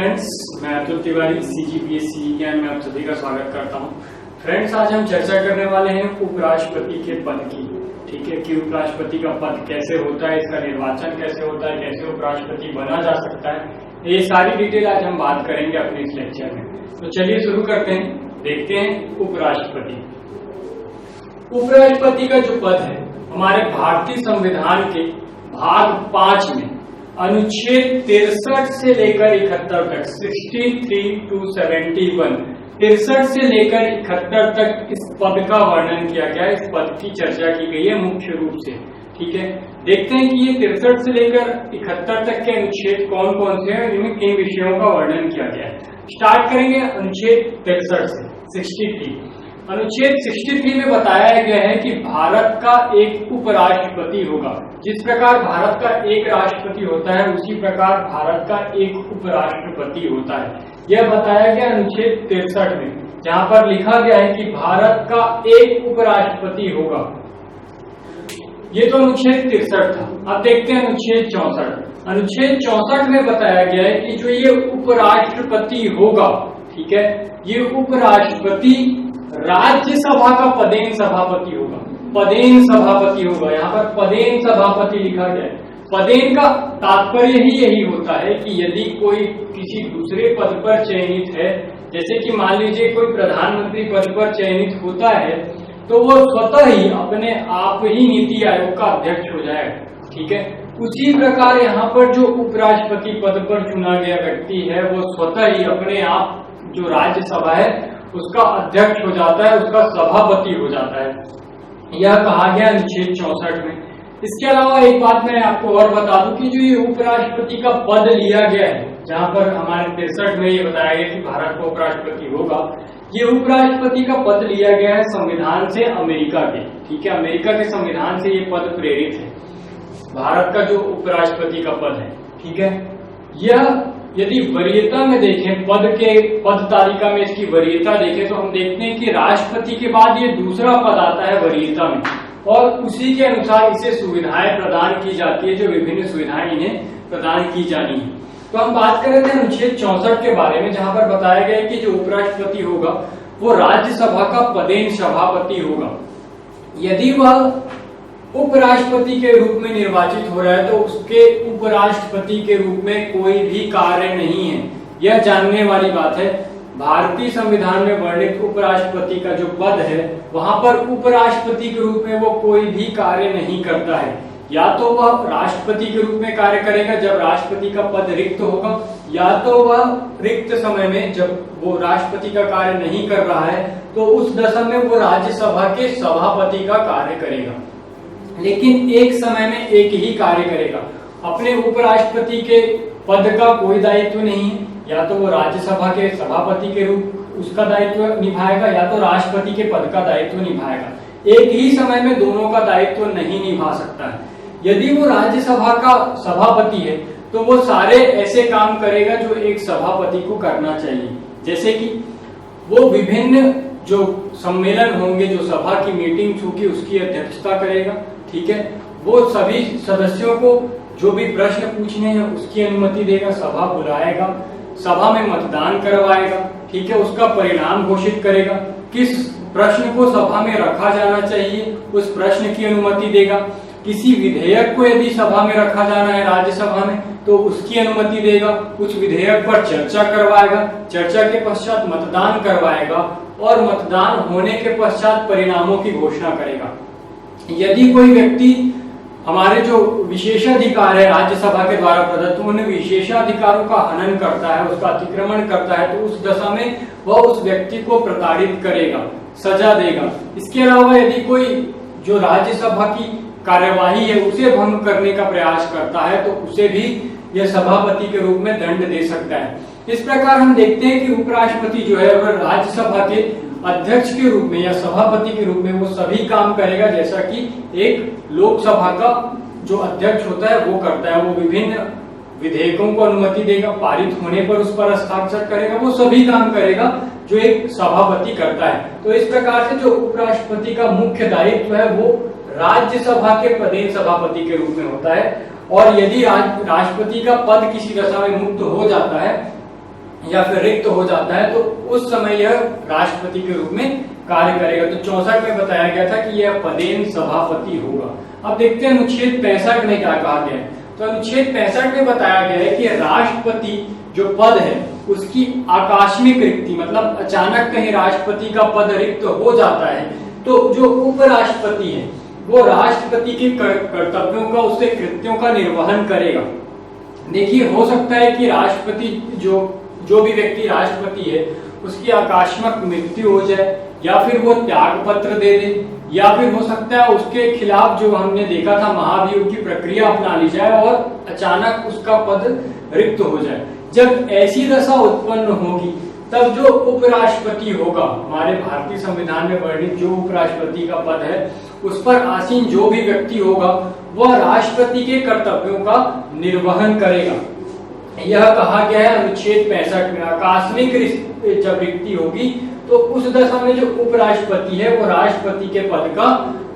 Friends, मैं Atul Tiwari CGPSC ज्ञान में आप सभी का स्वागत करता हूं। फ्रेंड्स, आज हम चर्चा करने वाले हैं उपराष्ट्रपति के पद की। ठीक है कि उपराष्ट्रपति का पद कैसे होता है, इसका निर्वाचन कैसे होता है, कैसे उपराष्ट्रपति बना जा सकता है, ये सारी डिटेल आज हम बात करेंगे अपने इस लेक्चर में। तो चलिए शुरू करते हैं। देखते हैं उपराष्ट्रपति। उपराष्ट्रपति का जो पद है हमारे भारतीय संविधान के भाग 5 में अनुच्छेद 63 से लेकर 71 तक 63 to 71 63 से लेकर 71 तक इस पद का वर्णन किया गया है, इस पद की चर्चा की गई है मुख्य रूप से। ठीक है, देखते हैं कि ये 63 से लेकर 71 तक के अनुच्छेद कौन कौन से हैं, इनमें किन विषयों का वर्णन किया गया है। स्टार्ट करेंगे अनुच्छेद 63 से 63। अनुच्छेद 63 में बताया गया है कि भारत का एक उपराष्ट्रपति होगा। जिस प्रकार भारत का एक राष्ट्रपति होता है उसी प्रकार भारत का एक उपराष्ट्रपति होता है। यह बताया गया अनुच्छेद 63 में, जहां पर लिखा गया है कि भारत का एक उपराष्ट्रपति होगा। ये तो अनुच्छेद 63 था। अब देखते हैं अनुच्छेद 64। अनुच्छेद 64 में बताया गया है कि जो ये उपराष्ट्रपति होगा, ठीक है, ये उपराष्ट्रपति राज्यसभा का पदेन सभापति होगा। पदेन सभापति होगा, यहाँ पर पदेन सभापति लिखा गया है। पदेन का तात्पर्य ही यही होता है कि यदि कोई किसी दूसरे पद पर चयनित है, जैसे कि मान लीजिए कोई प्रधानमंत्री पद पर चयनित होता है, तो वो स्वतः ही अपने आप ही नीति आयोग का अध्यक्ष हो जाएगा। ठीक है, उसी प्रकार यहाँ पर जो उपराष्ट्रपति पद पर चुना गया व्यक्ति है वो स्वतः ही अपने आप जो राज्यसभा है उसका अध्यक्ष हो जाता है, उसका सभापति हो जाता है। यह कहा गया अनुच्छेद 64 में। इसके अलावा एक बात मैं आपको और बता दूं कि जो ये उपराष्ट्रपति का पद लिया गया है, जहां पर हमारे 63 में ये बताया गया कि भारत का उपराष्ट्रपति होगा, ये उपराष्ट्रपति का पद लिया गया है संविधान से अमेरिका के। ठीक है, अमेरिका के संविधान से ये पद प्रेरित है, भारत का जो उपराष्ट्रपति का पद है। ठीक है, यह यदि वरीयता में देखें, पद तालिका में इसकी वरीयता देखें तो हम देखते हैं कि राष्ट्रपति के बाद ये दूसरा पद आता है वरीयता में, और उसी के अनुसार इसे सुविधाएं प्रदान की जाती है, जो विभिन्न सुविधाएं इन्हें प्रदान की जानी है। तो हम बात कर रहे थे अनुच्छेद 64 के बारे में, जहां पर बताया गया है कि जो उपराष्ट्रपति होगा वो राज्यसभा का पदेन सभापति होगा। यदि वह उपराष्ट्रपति के रूप में निर्वाचित हो रहा है तो उसके उपराष्ट्रपति के रूप में कोई भी कार्य नहीं है। यह जानने वाली बात है। भारतीय संविधान में वर्णित उपराष्ट्रपति का जो पद है वहां पर उपराष्ट्रपति के रूप में वो कोई भी कार्य नहीं करता है। या तो वह राष्ट्रपति के रूप में कार्य करेगा जब राष्ट्रपति का पद रिक्त होगा, या तो वह रिक्त समय में जब वो राष्ट्रपति का कार्य नहीं कर रहा है तो उस दशा में वो राज्यसभा के सभापति का कार्य करेगा। लेकिन एक समय में एक ही कार्य करेगा। अपने उपराष्ट्रपति के पद का कोई दायित्व नहीं है, या तो वो राज्यसभा के सभापति के रूप उसका दायित्व निभाएगा या तो राष्ट्रपति के पद का दायित्व निभाएगा। एक ही समय में दोनों का दायित्व नहीं निभा सकता है। यदि वो राज्यसभा का सभापति है तो वो सारे ऐसे काम करेगा जो एक सभापति को करना चाहिए, जैसे कि वो विभिन्न जो सम्मेलन होंगे, जो सभा की मीटिंग्स होगी उसकी अध्यक्षता करेगा। ठीक है, वो सभी सदस्यों को जो भी प्रश्न पूछने हैं उसकी अनुमति देगा, सभा बुलाएगा, सभा में मतदान करवाएगा। ठीक है, उसका परिणाम घोषित करेगा, किस प्रश्न को सभा में रखा जाना चाहिए उस प्रश्न की अनुमति देगा। किसी विधेयक को यदि सभा में रखा जाना है राज्यसभा में तो उसकी अनुमति देगा, उस विधेयक पर चर्चा करवाएगा, चर्चा के पश्चात मतदान करवाएगा और मतदान होने के पश्चात परिणामों की घोषणा करेगा। यदि कोई व्यक्ति हमारे जो विशेषाधिकार है राज्यसभा के द्वारा प्रदत्त, उन विशेषाधिकारों का हनन करता है, उसका अतिक्रमण करता है, तो उस दशा में वह उस व्यक्ति को प्रताड़ित करेगा, सजा देगा। इसके अलावा यदि कोई जो राज्यसभा की कार्यवाही है उसे भंग करने का प्रयास करता है तो उसे भी यह सभापति के रूप में दंड दे सकता है। इस प्रकार हम देखते हैं कि उपराष्ट्रपति जो है वह राज्यसभा के अध्यक्ष के रूप में या सभापति के रूप में वो सभी काम करेगा जैसा कि एक लोकसभा का जो अध्यक्ष होता है वो करता है। वो विभिन्न विधेयकों को अनुमति देगा, पारित होने पर उस पर हस्ताक्षर करेगा, वो सभी काम करेगा जो एक सभापति करता है। तो इस प्रकार से जो उपराष्ट्रपति का मुख्य दायित्व है वो राज्यसभा के पदेन सभापति के रूप में होता है। और यदि राष्ट्रपति का पद किसी दशा में मुक्त हो जाता है या फिर रिक्त हो जाता है तो उस समय यह राष्ट्रपति के रूप में कार्य करेगा। तो 64 में बताया गया था कि यह पदेन सभापति होगा। अब देखते हैं अनुच्छेद 65 में क्या कहा गया है। तो अनुच्छेद 65 में बताया गया है कि राष्ट्रपति जो पद है उसकी आकस्मिक रिक्ति, मतलब अचानक कहीं राष्ट्रपति का पद रिक्त हो जाता है तो जो उपराष्ट्रपति है वो राष्ट्रपति के कर्तव्यों का, उसके कृत्यों का निर्वहन करेगा। देखिए, हो सकता है कि राष्ट्रपति जो भी व्यक्ति राष्ट्रपति है उसकी आकस्मिक मृत्यु हो जाए, या फिर वो त्याग पत्र दे दे, या फिर हो सकता है उसके खिलाफ जो हमने देखा था महाभियोग की प्रक्रिया अपना ली जाए और अचानक उसका पद रिक्त हो जाए। जब ऐसी दशा उत्पन्न होगी तब जो उपराष्ट्रपति होगा, हमारे भारतीय संविधान में वर्णित जो उपराष्ट्रपति का पद है उस पर आसीन जो भी व्यक्ति होगा वह राष्ट्रपति के कर्तव्यों का निर्वहन करेगा। यह कहा गया है अनुच्छेद 65 में। आकस्मिक जब रिक्ति होगी तो उस दशा में जो उपराष्ट्रपति है वो राष्ट्रपति के पद का,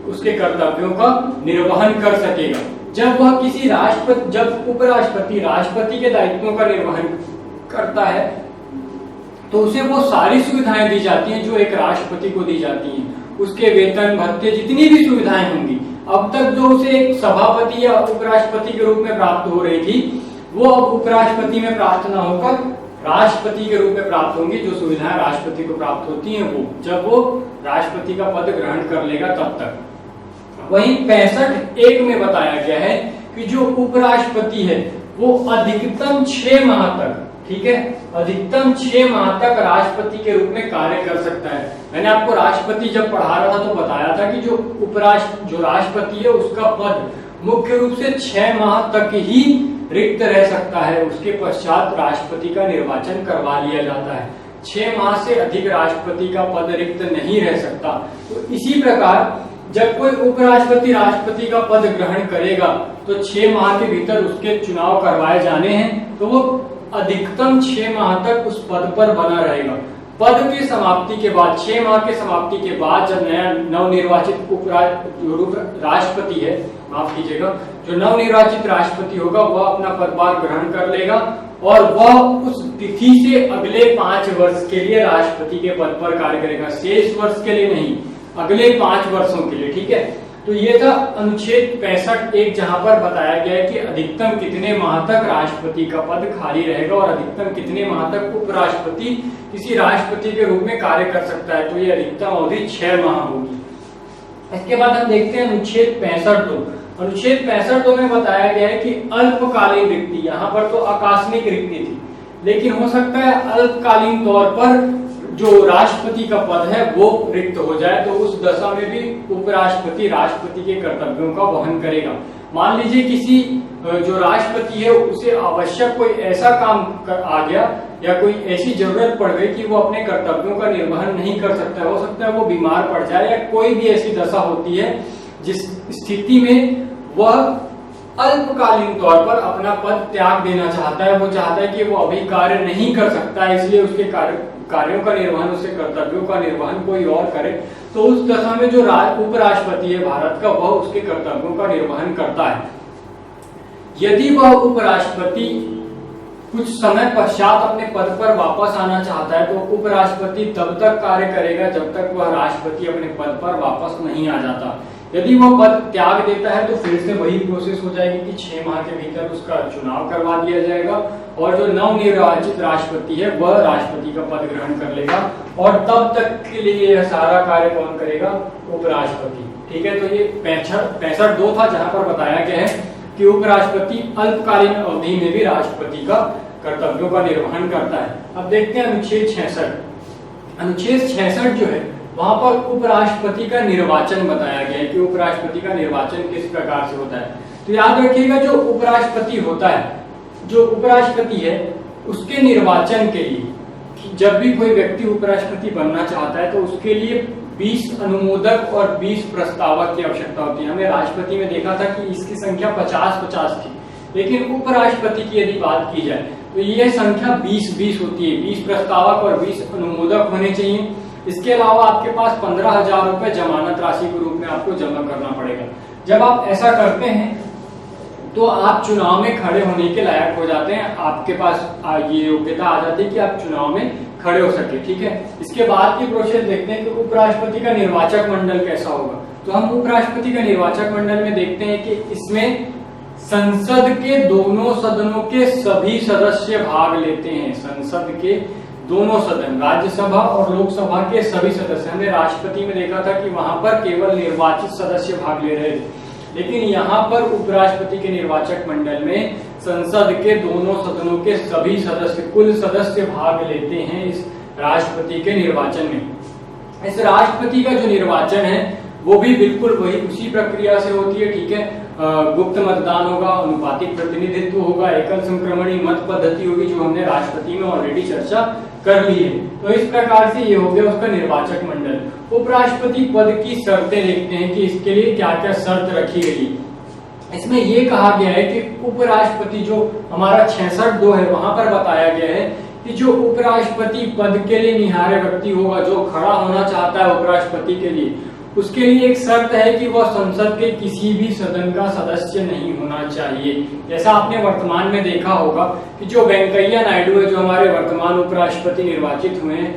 उसके कर्तव्यों का निर्वहन कर सकेगा। जब वह किसी जब उपराष्ट्रपति राष्ट्रपति के दायित्वों का निर्वहन करता है तो उसे वो सारी सुविधाएं दी जाती हैं जो एक राष्ट्रपति को दी जाती हैं। उसके वेतन भत्ते जितनी भी सुविधाएं होंगी, अब तक जो उसे एक सभापति या उपराष्ट्रपति के रूप में प्राप्त हो रही थी वो अब उपराष्ट्रपति में प्राप्त न होकर राष्ट्रपति के रूप में प्राप्त होंगी। जो सुविधाएं राष्ट्रपति को प्राप्त होती हैं वो जब वो राष्ट्रपति का पद ग्रहण कर लेगा तब तक। वहीं 65(1) में बताया गया है कि जो उपराष्ट्रपति है वो अधिकतम 6 माह तक, ठीक है, अधिकतम 6 माह तक राष्ट्रपति के रूप में कार्य कर सकता है। मैंने आपको राष्ट्रपति जब पढ़ा रहा था तो बताया था कि जो राष्ट्रपति है उसका पद मुख्य रूप से 6 माह तक ही रिक्त रह सकता है। उसके पश्चात राष्ट्रपति का निर्वाचन करवा लिया जाता है। 6 माह से अधिक राष्ट्रपति का पद रिक्त नहीं रह सकता। तो इसी प्रकार जब कोई उपराष्ट्रपति राष्ट्रपति का पद ग्रहण करेगा तो 6 माह के भीतर उसके चुनाव करवाए जाने हैं तो वो अधिकतम 6 माह तक उस पद पर बना रहेगा। पद की समाप्ति के बाद, 6 माह के समाप्ति के बाद जब नया नवनिर्वाचित राष्ट्रपति है, माफ कीजिएगा, जो नवनिर्वाचित राष्ट्रपति होगा वह अपना पदभार ग्रहण कर लेगा और वह उस तिथि से अगले 5 वर्ष के लिए राष्ट्रपति के पद पर कार्य करेगा। शेष वर्ष के लिए नहीं, अगले 5 वर्षों के लिए, ठीक है। तो ये था अनुच्छेद 65(1) जहां पर बताया गया है कि अधिकतम कितने माह तक राष्ट्रपति का पद खाली रहेगा और अधिकतम कितने माह तक उपराष्ट्रपति किसी राष्ट्रपति के रूप में कार्य कर सकता है। तो ये अधिकतम अवधि 6 माह होगी। इसके बाद हम देखते हैं अनुच्छेद 65(2). अनुच्छेद 65(2) में बताया गया है कि अल्पकालीन रिक्ति, यहाँ पर तो आकस्मिक रिक्ति थी, लेकिन हो सकता है अल्पकालीन तौर पर जो राष्ट्रपति का पद है वो रिक्त हो जाए तो उस दशा में भी उपराष्ट्रपति राष्ट्रपति के कर्तव्यों का वहन करेगा। मान लीजिए किसी जो राष्ट्रपति है उसे आवश्यक कोई ऐसा काम आ गया या कोई ऐसी जरूरत पड़ गई कि वो अपने कर्तव्यों का निर्वहन नहीं कर सकता है। हो सकता है वो बीमार पड़ जाए या कोई भी ऐसी दशा होती है जिस स्थिति में वह अल्पकालीन तौर पर अपना पद त्याग देना चाहता है। वो चाहता है कि वो अभी कार्य नहीं कर सकता है, इसलिए उसके कार्यों का निर्वहन, उसके कर्तव्यों का निर्वहन कोई और करे। तो उस दशा में जो उपराष्ट्रपति है भारत का वह उसके कर्तव्यों का निर्वहन करता है। यदि वह उपराष्ट्रपति कुछ समय पश्चात अपने पद पर वापस आना चाहता है तो उपराष्ट्रपति तब तक कार्य करेगा जब तक वह राष्ट्रपति अपने पद पर वापस नहीं आ जाता। यदि वह पद त्याग देता है तो फिर से वही प्रोसेस हो जाएगी कि 6 माह के भीतर उसका चुनाव करवा दिया जाएगा और जो नवनिर्वाचित राष्ट्रपति है वह राष्ट्रपति का पद ग्रहण कर लेगा और तब तक के लिए यह सारा कार्य कौन करेगा? उपराष्ट्रपति। ठीक है, तो ये 65(2) था जहां पर बताया गया है कि उपराष्ट्रपति अल्पकालीन अवधि में भी राष्ट्रपति का कर्तव्यों का निर्वहन करता है। अब देखते हैं अनुच्छेद 66। अनुच्छेद 66 जो है वहां पर उपराष्ट्रपति का निर्वाचन बताया गया है कि उपराष्ट्रपति का निर्वाचन किस प्रकार से होता है। तो याद रखिएगा जो उपराष्ट्रपति होता है, जो उपराष्ट्रपति है उसके निर्वाचन के लिए जब भी कोई व्यक्ति उपराष्ट्रपति बनना चाहता है तो उसके लिए 20 अनुमोदक और 20 प्रस्तावक की आवश्यकता होती है। हमने राष्ट्रपति में देखा था कि इसकी संख्या 50-50 थी, लेकिन उपराष्ट्रपति की यदि बात की जाए तो यह संख्या 20-20 होती है। 20 प्रस्तावक और 20 अनुमोदक होने चाहिए। इसके अलावा आपके पास 15,000 रुपए जमानत राशि के रूप में आपको जमा करना पड़ेगा। जब आप ऐसा करते हैं तो आप चुनाव में खड़े होने के लायक हो जाते हैं, आपके पास ये योग्यता आ जाती है कि आप चुनाव में खड़े हो सके। ठीक है, इसके बाद की प्रोसेस देखते हैं कि उपराष्ट्रपति का निर्वाचक मंडल कैसा होगा। तो हम उपराष्ट्रपति का निर्वाचक मंडल में देखते हैं कि इसमें संसद के दोनों सदनों के सभी सदस्य भाग लेते हैं। संसद के दोनों सदन, राज्यसभा और लोकसभा के सभी सदस्य। हमने राष्ट्रपति में देखा था कि वहां पर केवल निर्वाचित सदस्य भाग ले रहे थे, लेकिन यहाँ पर उपराष्ट्रपति के निर्वाचक मंडल में संसद के दोनों सदनों के सभी सदस्य, कुल सदस्य भाग लेते हैं इस राष्ट्रपति के निर्वाचन में। इस राष्ट्रपति का जो निर्वाचन है वो भी बिल्कुल वही उसी प्रक्रिया से होती है। ठीक है, गुप्त मतदान होगा, अनुपातिक प्रतिनिधित्व होगा, एकल संक्रमणी मत पद्धति होगी, जो हमने राष्ट्रपति में ऑलरेडी चर्चा कर ली है। तो इस प्रकार से ये हो गया उसका निर्वाचक मंडल। उपराष्ट्रपति पद की शर्तें देखते हैं कि इसके लिए क्या क्या शर्त रखी गई। इसमें ये कहा गया है कि उपराष्ट्रपति जो हमारा 66(2) है वहां पर बताया गया है कि जो उपराष्ट्रपति पद के लिए निहारे व्यक्ति होगा, जो खड़ा होना चाहता है उपराष्ट्रपति के लिए, उसके लिए एक शर्त है कि वह संसद के किसी भी सदन का सदस्य नहीं होना चाहिए। जैसा आपने वर्तमान में देखा होगा कि जो वेंकैया नायडू है, जो हमारे वर्तमान उपराष्ट्रपति निर्वाचित हुए हैं,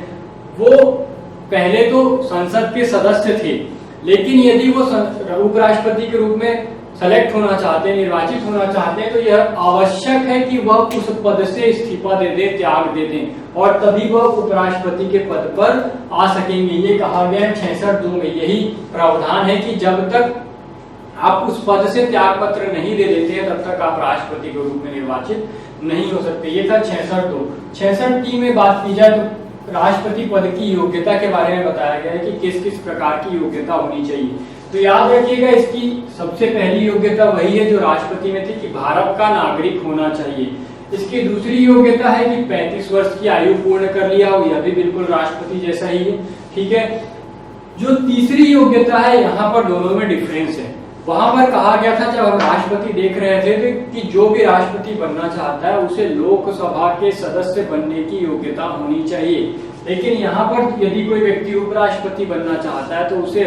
वो पहले तो संसद के सदस्य थे, लेकिन यदि वो उपराष्ट्रपति के रूप में सेलेक्ट होना चाहते हैं, निर्वाचित होना चाहते हैं, तो यह आवश्यक है कि वह उस पद से इस्तीफा दे दें, त्याग दे दें, और तभी वह उपराष्ट्रपति के पद पर आ सकेंगे। ये कहा गया है 66(2) में, यही प्रावधान है कि जब तक आप उस पद से त्याग पत्र नहीं दे देते हैं तब तक आप राष्ट्रपति के रूप में निर्वाचित नहीं हो सकते। ये था 66(2). 66(3) में बात की जाए तो राष्ट्रपति पद की योग्यता के बारे में बताया गया है कि किस किस प्रकार की योग्यता होनी चाहिए। तो याद रखिएगा, इसकी सबसे पहली योग्यता वही है जो राष्ट्रपति में थी कि भारत का नागरिक होना चाहिए। इसकी दूसरी योग्यता है कि 35 वर्ष की आयु पूर्ण कर लिया हो, यह भी बिल्कुल राष्ट्रपति जैसा ही है। ठीक है, जो तीसरी योग्यता है, यहाँ पर दोनों में डिफरेंस है। वहां पर कहा गया था जब हम राष्ट्रपति देख रहे थे कि जो भी राष्ट्रपति बनना चाहता है उसे लोकसभा के सदस्य बनने की योग्यता होनी चाहिए, लेकिन यहाँ पर यदि कोई व्यक्ति उपराष्ट्रपति बनना चाहता है तो उसे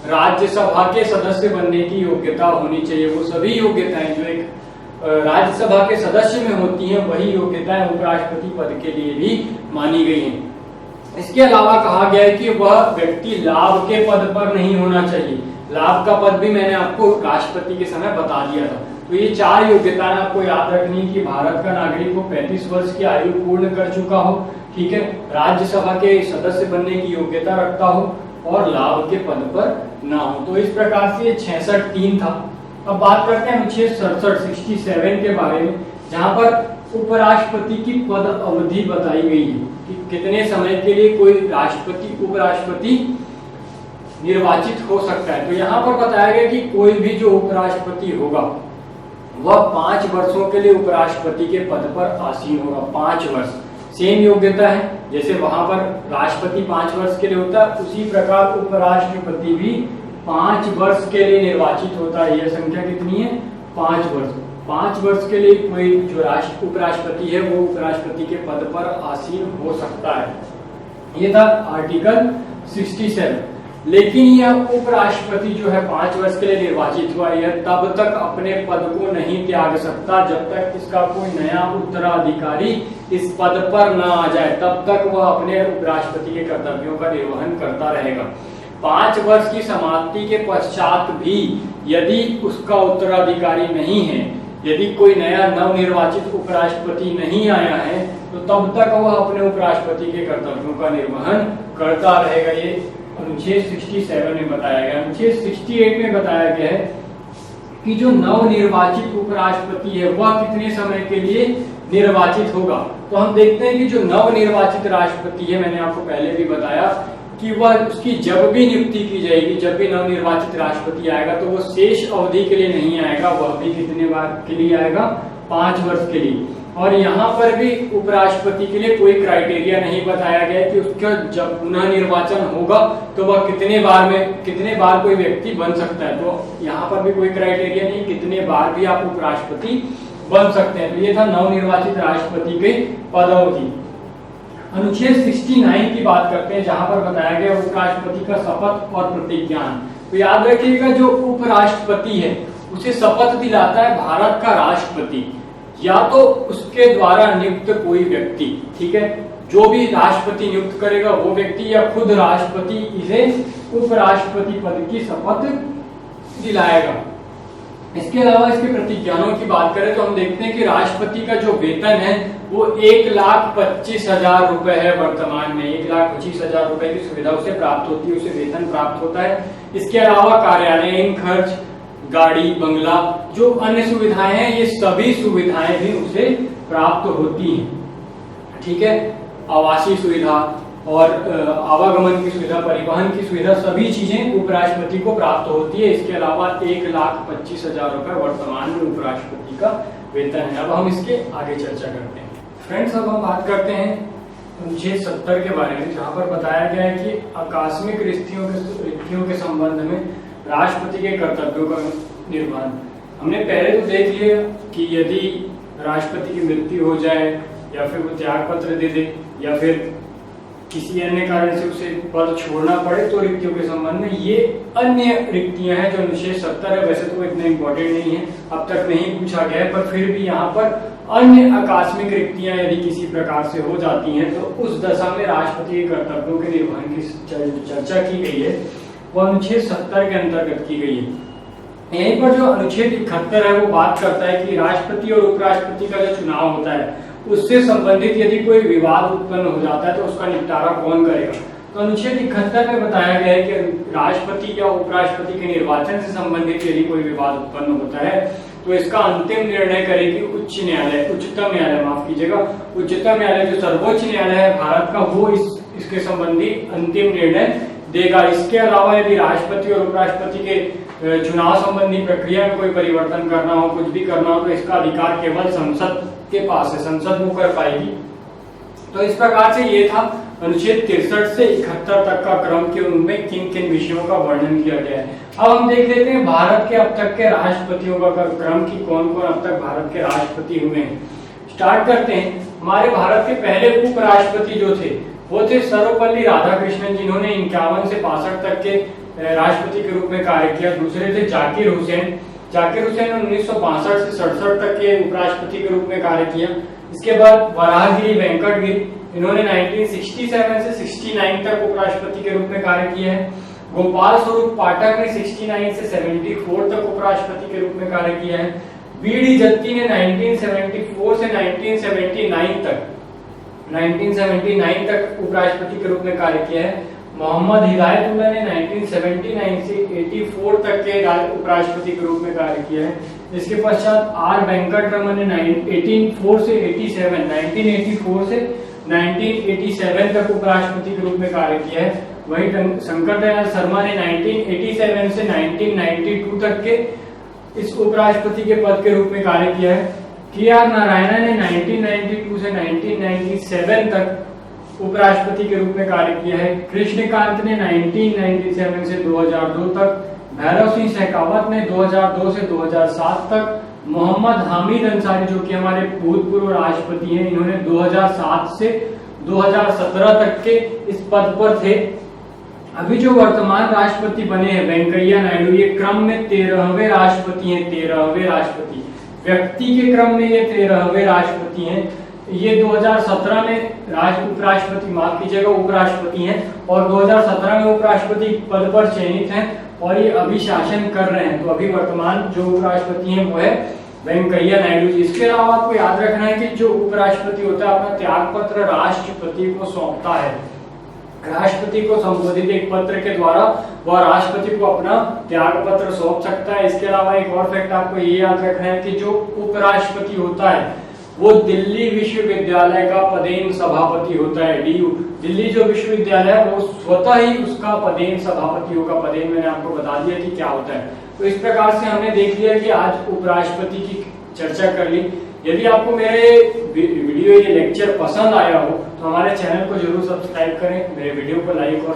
राज्यसभा के सदस्य बनने की योग्यता होनी चाहिए। वो सभी योग्यताएं जो एक राज्यसभा के सदस्य में होती हैं, वही योग्यताएं उपराष्ट्रपति पद के लिए भी मानी गई हैं। इसके अलावा कहा गया है कि वह व्यक्ति लाभ के पद पर नहीं होना चाहिए। लाभ का पद भी मैंने आपको राष्ट्रपति के समय बता दिया था। तो ये 4 योग्यताएं आपको याद रखनी है कि भारत का नागरिक हो, 35 वर्ष की आयु पूर्ण कर चुका हो, ठीक है, राज्यसभा के सदस्य बनने की योग्यता रखता हो और लाभ के पद पर ना हो। तो इस प्रकार से 66(3) था। अब बात करते हैं अनुच्छेद 67 के बारे में, जहां पर उपराष्ट्रपति की पद अवधि बताई गई है कि कितने समय के लिए कोई उपराष्ट्रपति निर्वाचित हो सकता है। तो यहाँ पर बताया गया कि कोई भी जो उपराष्ट्रपति होगा वह 5 वर्षों के लिए उपराष्ट्रपति के पद पर आसीन होगा। 5 वर्ष, सेम योग्यता है जैसे वहां पर राष्ट्रपति 5 वर्ष के लिए होता है, उसी प्रकार उपराष्ट्रपति भी 5 वर्ष के लिए निर्वाचित होता है। यह संख्या कितनी है? 5 वर्ष। 5 वर्ष के लिए कोई जो उपराष्ट्रपति है वो उपराष्ट्रपति के पद पर आसीन हो सकता है। ये था आर्टिकल 67। लेकिन यह उपराष्ट्रपति जो है 5 वर्ष के लिए निर्वाचित हुआ, यह तब तक अपने पद को नहीं त्याग सकता जब तक इसका कोई नया उत्तराधिकारी इस पद पर न आ जाए, तब तक वह अपने उपराष्ट्रपति के कर्तव्यों का निर्वहन करता रहेगा। 5 वर्ष की समाप्ति के पश्चात भी यदि उसका उत्तराधिकारी नहीं है, यदि कोई नया नवनिर्वाचित उपराष्ट्रपति नहीं आया है, तो तब तक वह अपने उपराष्ट्रपति के कर्तव्यों का निर्वहन करता रहेगा। ये अनुच्छेद 67 में बताया गया। अनुच्छेद 68 में बताया गया है कि जो नवनिर्वाचित उपराष्ट्रपति है वह कितने समय के लिए निर्वाचित होगा। तो हम देखते हैं कि जो नवनिर्वाचित राष्ट्रपति है, मैंने आपको पहले भी बताया कि वह उसकी जब भी नियुक्ति की जाएगी, जब भी नवनिर्वाचित राष्ट्रपति आएगा तो वह शेष अवधि के लिए नहीं आएगा, वह भी कितने बार के लिए आएगा? 5 वर्ष के लिए। और यहाँ पर भी उपराष्ट्रपति के लिए कोई क्राइटेरिया नहीं बताया गया कि उसका जब पुनः निर्वाचन होगा तो वह कितने बार कोई व्यक्ति बन सकता है। तो यहाँ पर भी कोई क्राइटेरिया नहीं, कितने बार भी आप उपराष्ट्रपति बन सकते हैं। तो ये था नवनिर्वाचित राष्ट्रपति के पदावधि। अनुच्छेद 69 की बात करते हैं, जहां पर बताया गया उपराष्ट्रपति का शपथ और प्रतिज्ञान। तो याद रखिएगा जो उपराष्ट्रपति है उसे शपथ दिलाता है भारत का राष्ट्रपति या तो उसके द्वारा नियुक्त कोई व्यक्ति, ठीक है, जो भी राष्ट्रपति नियुक्त करेगा वो व्यक्ति या खुद राष्ट्रपति इसे उपराष्ट्रपति पद की शपथ दिलाएगा। इसके अलावा इसके प्रतिज्ञानों की बात करें तो हम देखते हैं कि राष्ट्रपति का जो वेतन है वो 1,25,000 रुपए है। वर्तमान में 1,25,000 रुपए की सुविधा उसे प्राप्त होती है, उसे वेतन प्राप्त होता है। इसके अलावा कार्यालयीन खर्च, गाड़ी, बंगला, जो अन्य सुविधाएं हैं, ये सभी सुविधाएं भी उसे प्राप्त होती हैं, ठीक है। आवासीय सुविधा और आवागमन की सुविधा, परिवहन की सुविधा, सभी चीजें उपराष्ट्रपति को प्राप्त होती है। इसके अलावा 1,25,000 रुपए वर्तमान में उपराष्ट्रपति का वेतन है। अब हम इसके आगे चर्चा करते हैं। फ्रेंड्स, अब हम बात करते हैं अनुच्छेद 70 के बारे में, जहां पर बताया गया है कि आकस्मिक रिक्तियों के संबंध में राष्ट्रपति के कर्तव्यों का निर्वहन। हमने पहले तो देख लिया कि यदि राष्ट्रपति की मृत्यु हो जाए या फिर वो त्याग पत्र दे दे या फिर किसी अन्य कारण से उसे पद छोड़ना पड़े तो रिक्तियों के संबंध में ये अन्य रिक्तियां हैं जो अनुच्छेद 70 है। वैसे तो इतना इंपॉर्टेंट नहीं है, अब तक नहीं पूछा गया है, पर फिर भी यहाँ पर अन्य आकस्मिक रिक्तियां यदि किसी प्रकार से हो जाती हैं तो उस दशा में राष्ट्रपति के कर्तव्यों के निर्वहन की चर्चा की गई है वो अनुच्छेद 70 के अंतर्गत की गई है। यहीं पर जो अनुच्छेद 71 है वो बात करता है कि राष्ट्रपति और उपराष्ट्रपति का जो चुनाव होता है उससे संबंधित यदि कोई विवाद उत्पन्न हो जाता है तो उसका निपटारा कौन करेगा। तो अनुच्छेद 71 में बताया गया है कि राष्ट्रपति या उपराष्ट्रपति के निर्वाचन से संबंधित यदि कोई विवाद उत्पन्न होता है तो इसका अंतिम निर्णय करेगी उच्चतम न्यायालय, माफ कीजिएगा, उच्चतम न्यायालय जो सर्वोच्च न्यायालय है भारत का, वो इसके संबंधी अंतिम निर्णय देगा। इसके अलावा यदि राष्ट्रपति और उपराष्ट्रपति के चुनाव संबंधी प्रक्रिया में कोई परिवर्तन करना हो, कुछ भी करना हो, तो इसका अधिकार केवल संसद के पास है, संसद वो कर पाएगी। तो इस प्रकार से ये था अनुच्छेद 63 से 71 तक का क्रम के उनमें किन किन विषयों का वर्णन किया गया है। अब हम देख लेते हैं भारत के अब तक के राष्ट्रपतियों का क्रम की कौन कौन अब तक भारत के राष्ट्रपति हुए हैं। स्टार्ट करते हैं। हमारे भारत के पहले उपराष्ट्रपति जो थे वो थे सर्वपल्ली राधाकृष्णन, जिन्होंने 51 से 62 तक के राष्ट्रपति के रूप में कार्य किया। दूसरे थे जाकिर हुसैन ने 1962 से 67 तक के उपराष्ट्रपति के रूप में कार्य किया। इसके बाद वराहगिरी वेंकटगिरी, इन्होंने 1967 से 69 तक उपराष्ट्रपति के रूप में कार्य किया है। गोपाल स्वरूप पाठक ने 69 से 74 तक उपराष्ट्रपति के रूप में कार्य किया है। बीडी जत्ती ने 1974 से 1979 तक उपराष्ट्रपति के रूप में कार्य किया है। मोहम्मद हिदायतुल्लाह ने 1979 से 84 तक के उपराष्ट्रपति के रूप में कार्य किया है। इसके पश्चात आर वेंकटरमन ने 1984 से 1987 तक उपराष्ट्रपति के रूप में कार्य किया है। वहीं शंकर दयाल शर्मा ने 1987 से 1992 तक के इस उपराष्ट्रपति के पद के रूप में कार्य किया है। के आर नारायणन ने 1992 से 1997 तक उपराष्ट्रपति के रूप में कार्य किया है। कृष्णकांत ने 1997 से 2002 तक, भैरव सिंह शेखावत ने 2002 से 2007 तक, मोहम्मद हामिद अंसारी जो कि हमारे भूतपूर्व राष्ट्रपति हैं, इन्होंने 2007 से 2017 तक के इस पद पर थे। अभी जो वर्तमान राष्ट्रपति बने हैं वेंकैया नायडू, ये क्रम में 13वें राष्ट्रपति हैं। 13वें राष्ट्रपति, व्यक्ति के क्रम में ये 13वें राष्ट्रपति हैं। ये 2017 में उपराष्ट्रपति, माफ कीजिएगा, उपराष्ट्रपति हैं और 2017 में उपराष्ट्रपति पद पर चयनित हैं और ये अभी शासन कर रहे हैं। तो अभी वर्तमान जो उपराष्ट्रपति हैं वो है वेंकैया नायडू जी। इसके अलावा आपको याद रखना है कि जो उपराष्ट्रपति होता है अपना त्याग पत्र राष्ट्रपति को सौंपता है। राष्ट्रपति को संबोधित एक पत्र के द्वारा वह राष्ट्रपति को अपना त्याग पत्र सौंप सकता है। इसके अलावा एक और फैक्ट आपको ये याद रखना है कि जो उपराष्ट्रपति होता है वो दिल्ली विश्वविद्यालय का पदेन सभापति होता है। डीयू, दिल्ली जो विश्वविद्यालय है वो स्वतः ही उसका पदेन सभापति होगा। पदेन मैंने आपको बता दिया कि क्या होता है। तो इस प्रकार से हमने देख लिया कि आज उपराष्ट्रपति की चर्चा कर ली। यदि आपको मेरे वीडियो ये लेक्चर पसंद आया हो तो हमारे चैनल को जरूर सब्सक्राइब करें, मेरे वीडियो को लाइक और